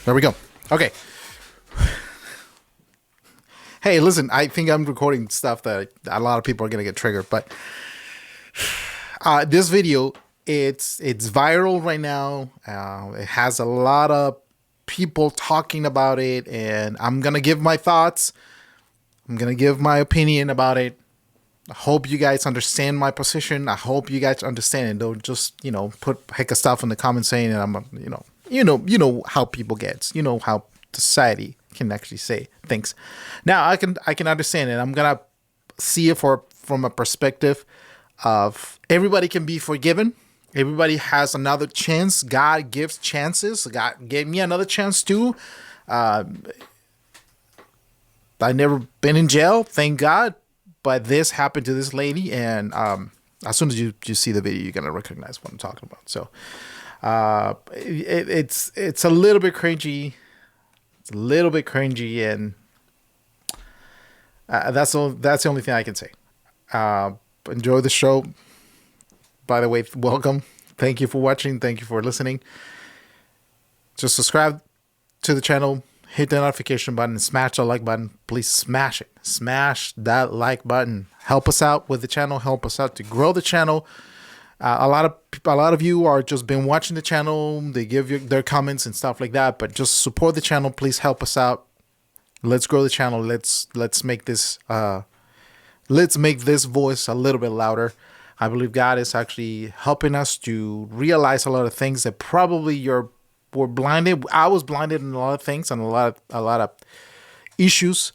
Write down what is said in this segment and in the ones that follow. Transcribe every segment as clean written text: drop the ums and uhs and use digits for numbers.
There we go. Okay. Hey, listen, I think I'm recording stuff that a lot of people are going to get triggered, but this video, it's viral right now. It has a lot of people talking about it, and I'm going to give my thoughts. I'm going to give my opinion about it. I hope you guys understand my position. I hope you guys understand and don't just, put heck of stuff in the comments saying that I'm, you know how people get, you know how society can actually say things. Now I can understand it. I'm gonna see it from a perspective of everybody can be forgiven. Everybody has another chance. God gives chances. God gave me another chance too. I never been in jail, thank God. But this happened to this lady, and as soon as you see the video, you're gonna recognize what I'm talking about. So it's a little bit cringy. It's a little bit cringy, and that's the only thing I can say. Enjoy the show. By the way, welcome. Thank you for watching. Thank you for listening. Just subscribe to the channel. Hit the notification button. Smash the like button. Please smash it. Smash that like button. Help us out with the channel. Help us out to grow the channel. A lot of you are just been watching the channel. They give you their comments and stuff like that. But just support the channel. Please help us out. Let's grow the channel. Let's make this voice a little bit louder. I believe God is actually helping us to realize a lot of things that probably were blinded. I was blinded in a lot of things and a lot of issues.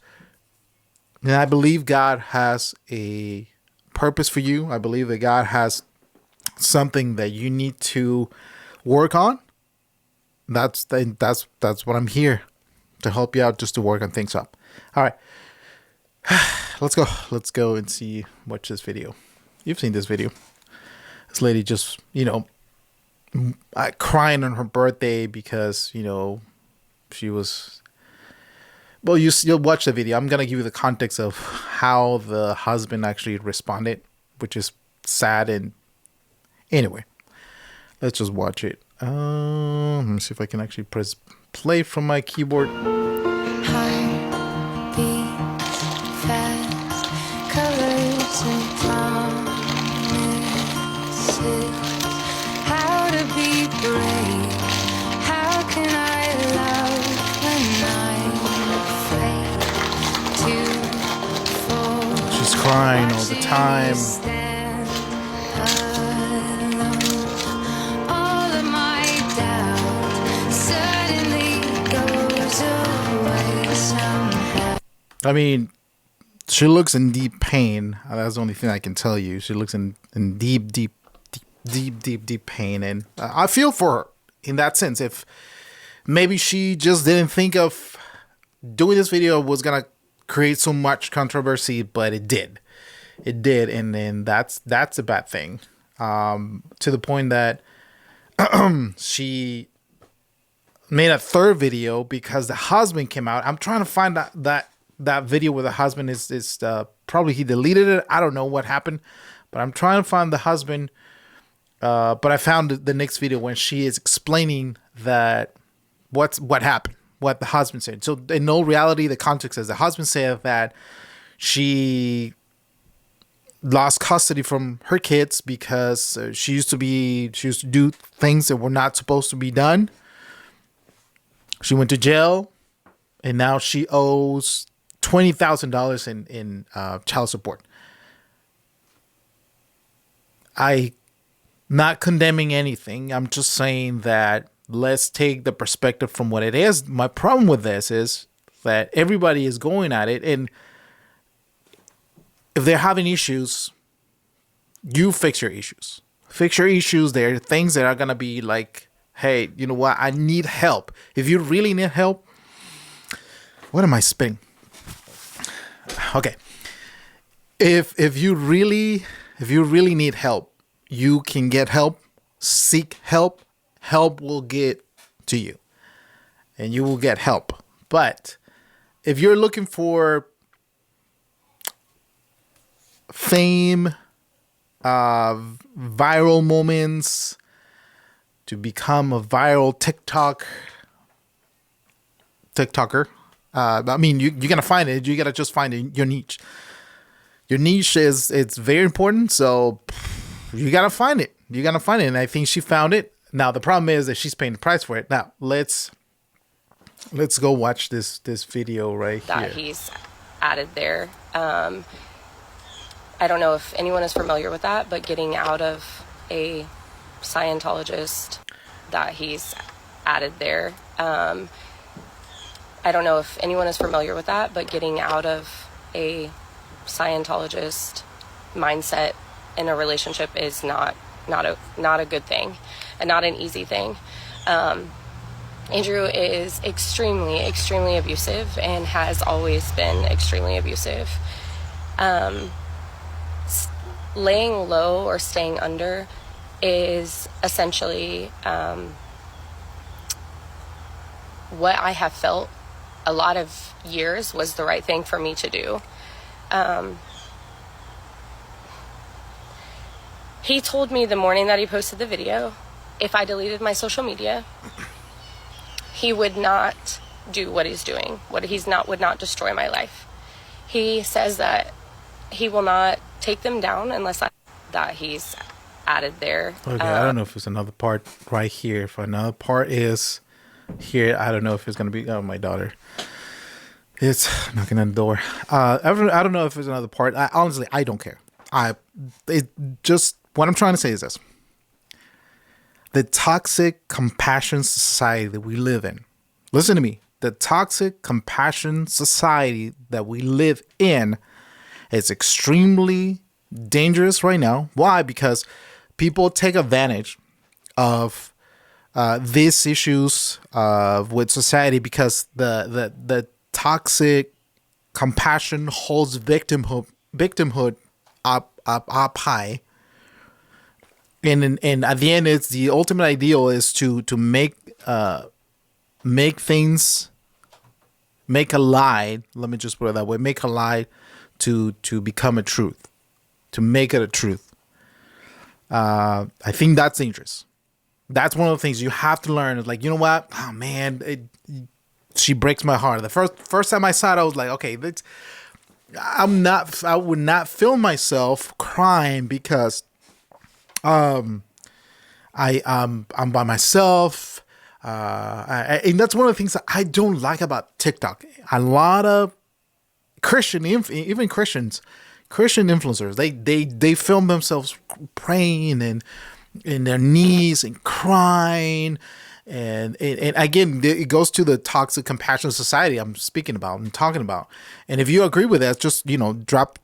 And I believe God has a purpose for you. I believe that God has something that you need to work on. That's what I'm here to help you out, just to work on things up. All right. Let's go and watch this video. You've seen this video. This lady just, crying on her birthday because, she was... Well, you'll watch the video. I'm going to give you the context of how the husband actually responded, which is sad. And anyway, let's just watch it. Let me see if I can actually press play from my keyboard. She's crying all the time. I mean, she looks in deep pain. That's the only thing I can tell you. She looks in deep pain. And I feel for her in that sense. If maybe she just didn't think of doing this video was going to create so much controversy, but it did. It did. And then that's a bad thing. To the point that she made a third video because the husband came out. I'm trying to find that video where the husband is probably he deleted it. I don't know what happened, but I'm trying to find the husband. But I found the next video when she is explaining that what happened, what the husband said. So in all reality, the context is the husband said that she lost custody from her kids because she used to do things that were not supposed to be done. She went to jail, and now she owes $20,000 in child support. I'm not condemning anything. I'm just saying that let's take the perspective from what it is. My problem with this is that everybody is going at it, and if they're having issues, you fix your issues. Fix your issues. There are things that are going to be like, hey, you know what? I need help. If you really need help, what am I spinning? Okay. If you really need help, you can get help. Seek help. Help will get to you, and you will get help. But if you're looking for fame, viral moments, to become a viral TikTok TikToker. I mean, you're gonna find it. You gotta just find your niche. Your niche it's very important. So you gotta find it. You gotta find it, and I think she found it. Now the problem is that she's paying the price for it. Now let's go watch this video right here. That he's added there. I don't know if anyone is familiar with that, but getting out of a Scientologist that he's added there. I don't know if anyone is familiar with that, but getting out of a Scientologist mindset in a relationship is not a good thing and not an easy thing. Andrew is extremely abusive and has always been extremely abusive. Laying low or staying under is essentially what I have felt a lot of years was the right thing for me to do. He told me the morning that he posted the video, if I deleted my social media, he would not do what he's doing. Would not destroy my life. He says that he will not take them down unless that he's added there. Okay, I don't know if it's another part right here. If another part is here, I don't know if it's gonna be. Oh, my daughter, it's knocking on the door. I don't know if there's another part. Honestly, I don't care. What I'm trying to say is this: the toxic compassion society that we live in. Listen to me. The toxic compassion society that we live in is extremely dangerous right now. Why? Because people take advantage of these issues with society, because the toxic compassion holds victimhood up high, and at the end, it's the ultimate ideal is to make things, make a lie. Let me just put it that way: make a lie to become a truth, to make it a truth. I think that's dangerous. That's one of the things you have to learn. Is like, you know what? Oh man, she breaks my heart. The first time I saw it, I was like, okay, I would not film myself crying because I'm by myself. And that's one of the things that I don't like about TikTok. A lot of Christian influencers, they film themselves praying and in their knees and crying, and again, it goes to the toxic compassion society I'm speaking about and talking about. And if you agree with that, just drop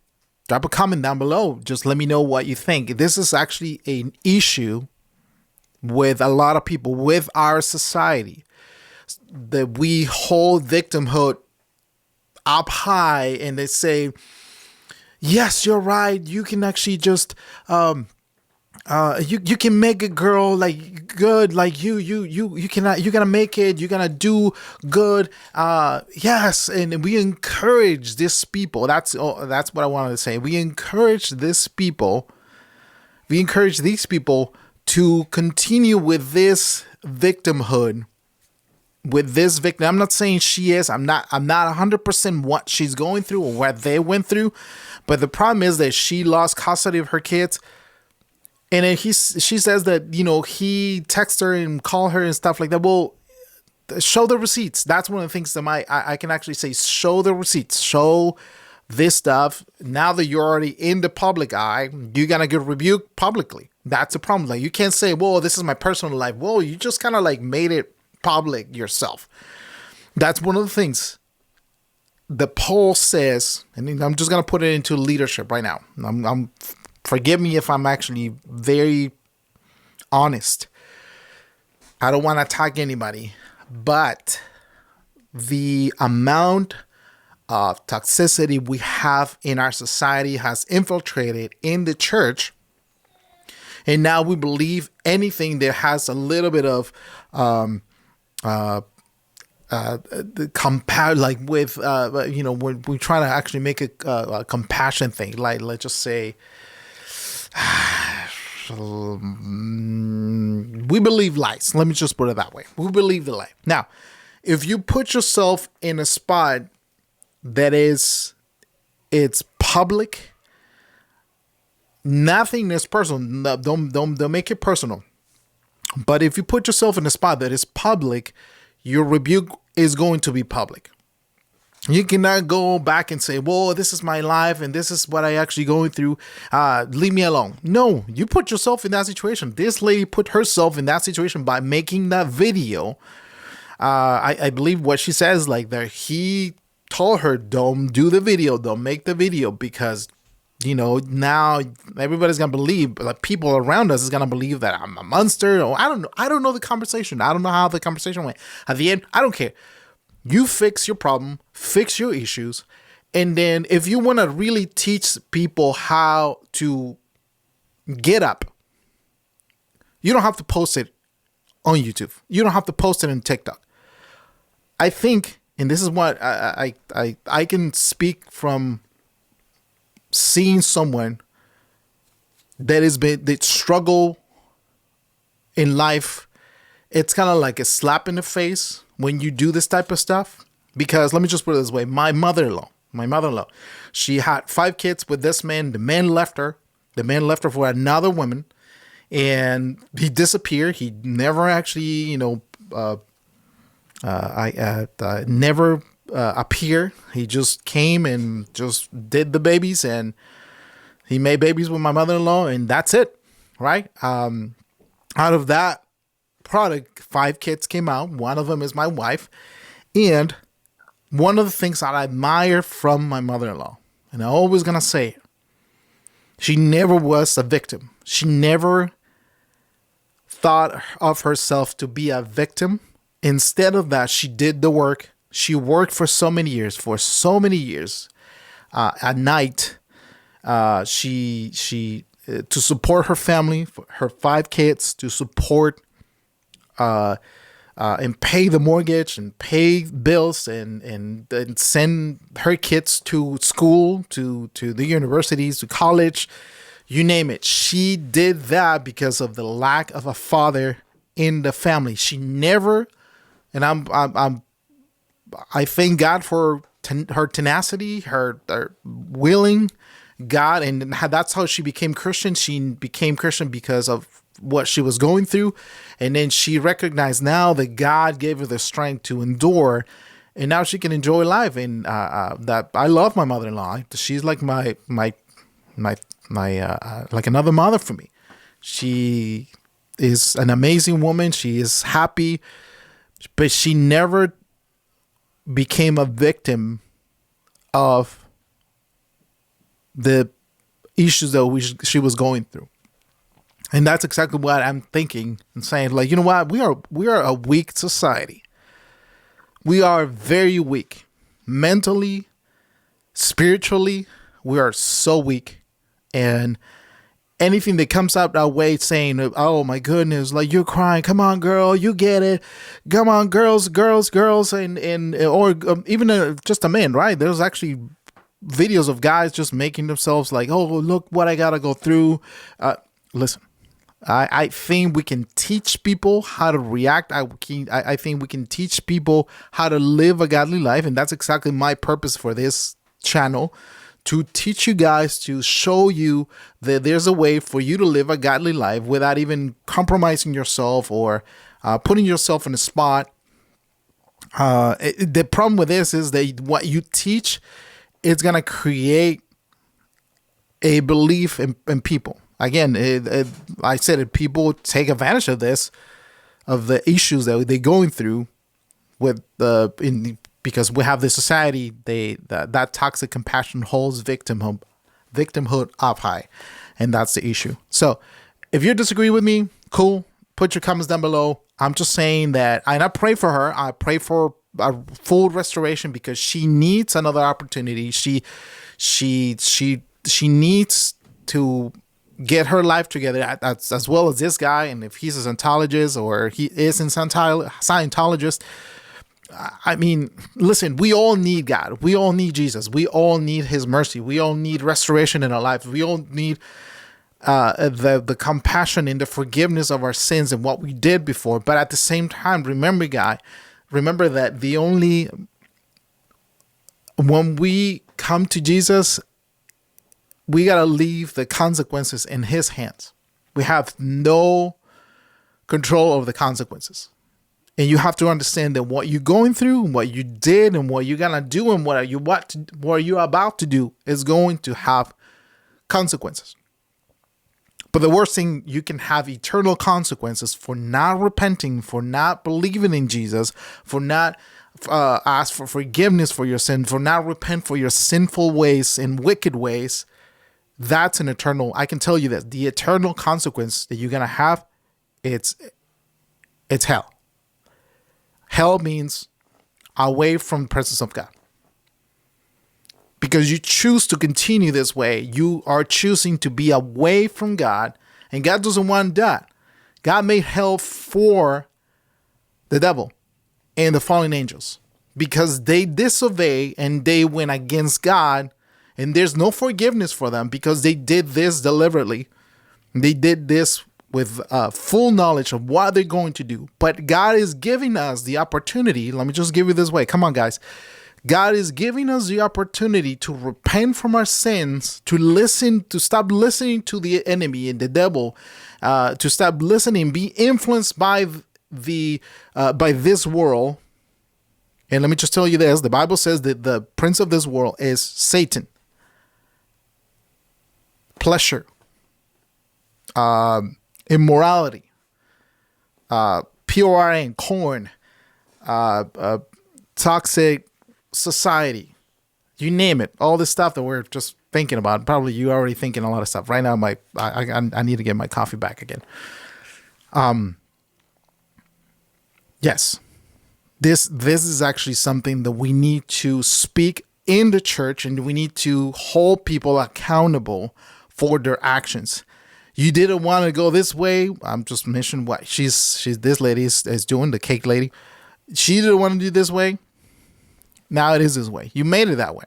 a comment down below. Just let me know what you think. This is actually an issue with a lot of people, with our society, that we hold victimhood up high, and they say, yes, you're right, you can actually just you can make a girl like good, like you cannot, you're gonna make it, you're gonna do good. Yes, and we encourage these people. That's what I wanted to say. We encourage these people to continue with this victimhood, with this victim. I'm not saying she is. I'm not 100% what she's going through or what they went through, but the problem is that she lost custody of her kids, and then she says that he texts her and call her and stuff like that. Well, show the receipts. That's one of the things that I can actually say. Show the receipts. Show this stuff. Now that you're already in the public eye, you're gonna get rebuked publicly. That's the problem. Like, you can't say, "Whoa, this is my personal life." Whoa, you just kind of like made it public yourself. That's one of the things the poll says, and I'm just gonna put it into leadership right now. I'm forgive me if I'm actually very honest. I don't want to attack anybody, but the amount of toxicity we have in our society has infiltrated in the church, and now we believe anything that has a little bit of like with when we try to actually make a compassion thing, like let's just say we believe lies. Let me just put it that way. We believe the lie. Now, if you put yourself in a spot that it's public, nothing is personal. No, don't make it personal. But if you put yourself in a spot that is public, your rebuke is going to be public. You cannot go back and say, well, this is my life and this is what I actually going through. Leave me alone. No, you put yourself in that situation. This lady put herself in that situation by making that video. I believe what she says, like that he told her, don't do the video, don't make the video, because now everybody's gonna believe, like people around us is gonna believe that I'm a monster. Or I don't know the conversation. I don't know how the conversation went. At the end, I don't care. You fix your problem, fix your issues, and then if you want to really teach people how to get up, you don't have to post it on YouTube. You don't have to post it in TikTok. I think, and this is what I can speak from seeing someone that struggle in life. It's kind of like a slap in the face when you do this type of stuff. Because let me just put it this way. My mother-in-law, she had 5 kids with this man. The man left her. The man left her for another woman. And he disappeared. He never actually, never appeared. He just came and just did the babies. And he made babies with my mother-in-law. And that's it. Right? Out of that product, 5 kids came out. One of them is my wife. And one of the things that I admire from my mother-in-law, and I'm always going to say it, she never was a victim. She never thought of herself to be a victim. Instead of that, she did the work. She worked for so many years, at night. She to support her family, her 5 kids, to support and pay the mortgage and pay bills and send her kids to school, to the universities, to college, you name it. She did that because of the lack of a father in the family. She never, and I thank God for her tenacity, her willing God, and that's how she became Christian. She became Christian because of what she was going through, and then she recognized now that God gave her the strength to endure, and now she can enjoy life. And that I love my mother-in-law. She's like my like another mother for me. She is an amazing woman. She is happy, but she never became a victim of the issues that she was going through. And that's exactly what I'm thinking and saying, like, you know what? We are a weak society. We are very weak. Mentally, spiritually, we are so weak. And anything that comes out our way saying, oh my goodness, like you're crying, come on girl, you get it. Come on girls, and or even just a man, right? There's actually videos of guys just making themselves like, oh, look what I gotta go through. Listen. I think we can teach people how to react. I think we can teach people how to live a godly life. And that's exactly my purpose for this channel, to teach you guys, to show you that there's a way for you to live a godly life without even compromising yourself or putting yourself in a spot. The problem with this is that what you teach, it's going to create a belief in people. Again, I said it, people take advantage of this, of the issues that they're going through with because we have this society, that toxic compassion holds victimhood up high, and that's the issue. So if you disagree with me, cool, put your comments down below. I'm just saying that, and I pray for her. I pray for a full restoration because she needs another opportunity. She needs to get her life together as well as this guy. And if he's a Scientologist or he is a Scientologist, I mean, listen, we all need God. We all need Jesus. We all need his mercy. We all need restoration in our life. We all need the compassion and the forgiveness of our sins and what we did before. But at the same time, remember remember that when we come to Jesus, we got to leave the consequences in his hands. We have no control over the consequences. And you have to understand that what you're going through, what you did, and what you're going to do, and what you're about to do is going to have consequences. But the worst thing, you can have eternal consequences for not repenting, for not believing in Jesus, for not ask for forgiveness for your sin, for not repent for your sinful ways and wicked ways. That's an eternal, I can tell you that the eternal consequence that you're going to have, it's hell. Hell means away from the presence of God. Because you choose to continue this way, you are choosing to be away from God, and God doesn't want that. God made hell for the devil and the fallen angels because they disobey and they went against God, and there's no forgiveness for them because they did this deliberately. They did this with full knowledge of what they're going to do. But God is giving us the opportunity. Let me just give you this way. Come on, guys. God is giving us the opportunity to repent from our sins, to stop listening to the enemy and the devil, to stop listening, be influenced by this world. And let me just tell you this: the Bible says that the prince of this world is Satan. Pleasure, immorality, PORN, corn, toxic society, you name it, all this stuff that we're just thinking about. Probably you already thinking a lot of stuff right now. I need to get my coffee back again. Yes, this is actually something that we need to speak in the church, and we need to hold people accountable for their actions. You didn't want to go this way. I'm just mentioning what she's this lady is doing, the cake lady. She didn't want to do this way. Now it is this way. You made it that way.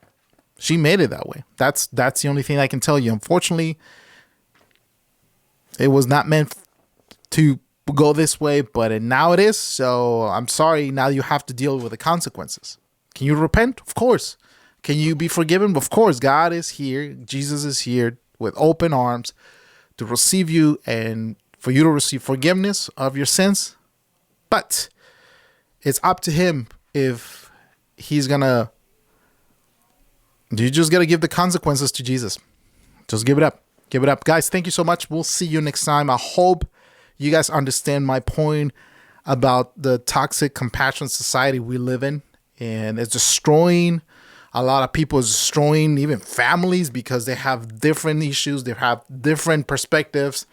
She made it that way. That's the only thing I can tell you. Unfortunately, it was not meant to go this way, but now it is. So I'm sorry. Now you have to deal with the consequences. Can you repent? Of course. Can you be forgiven? Of course. God is here. Jesus is here with open arms to receive you and for you to receive forgiveness of your sins. But it's up to him if he's gonna, you just gotta give the consequences to Jesus. Just give it up. Give it up. Guys, thank you so much. We'll see you next time. I hope you guys understand my point about the toxic compassion society we live in. And it's destroying a lot of people, it's destroying even families because they have different issues. They have different perspectives.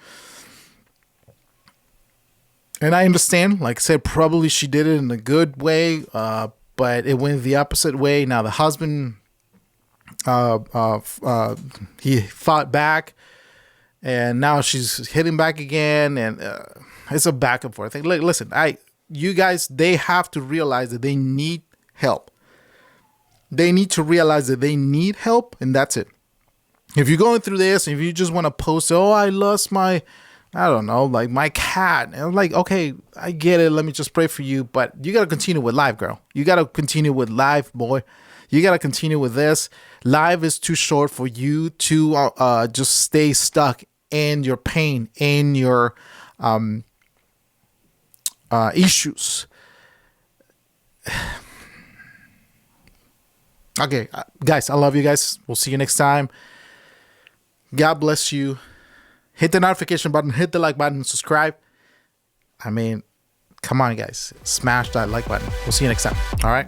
And I understand, like I said, probably she did it in a good way, but it went the opposite way. Now the husband, he fought back, and now she's hitting back again, and it's a back and forth thing. Like, listen, you guys, they have to realize that they need help. They need to realize that they need help, and that's it. If you're going through this, if you just want to post, oh, I lost my, I don't know, like my cat. And I'm like, okay, I get it. Let me just pray for you. But you got to continue with life, girl. You got to continue with life, boy. You got to continue with this. Life is too short for you to just stay stuck in your pain, in your issues. Okay, guys, I love you guys. We'll see you next time. God bless you. Hit the notification button, hit the like button, subscribe. I mean, come on, guys. Smash that like button. We'll see you next time. All right.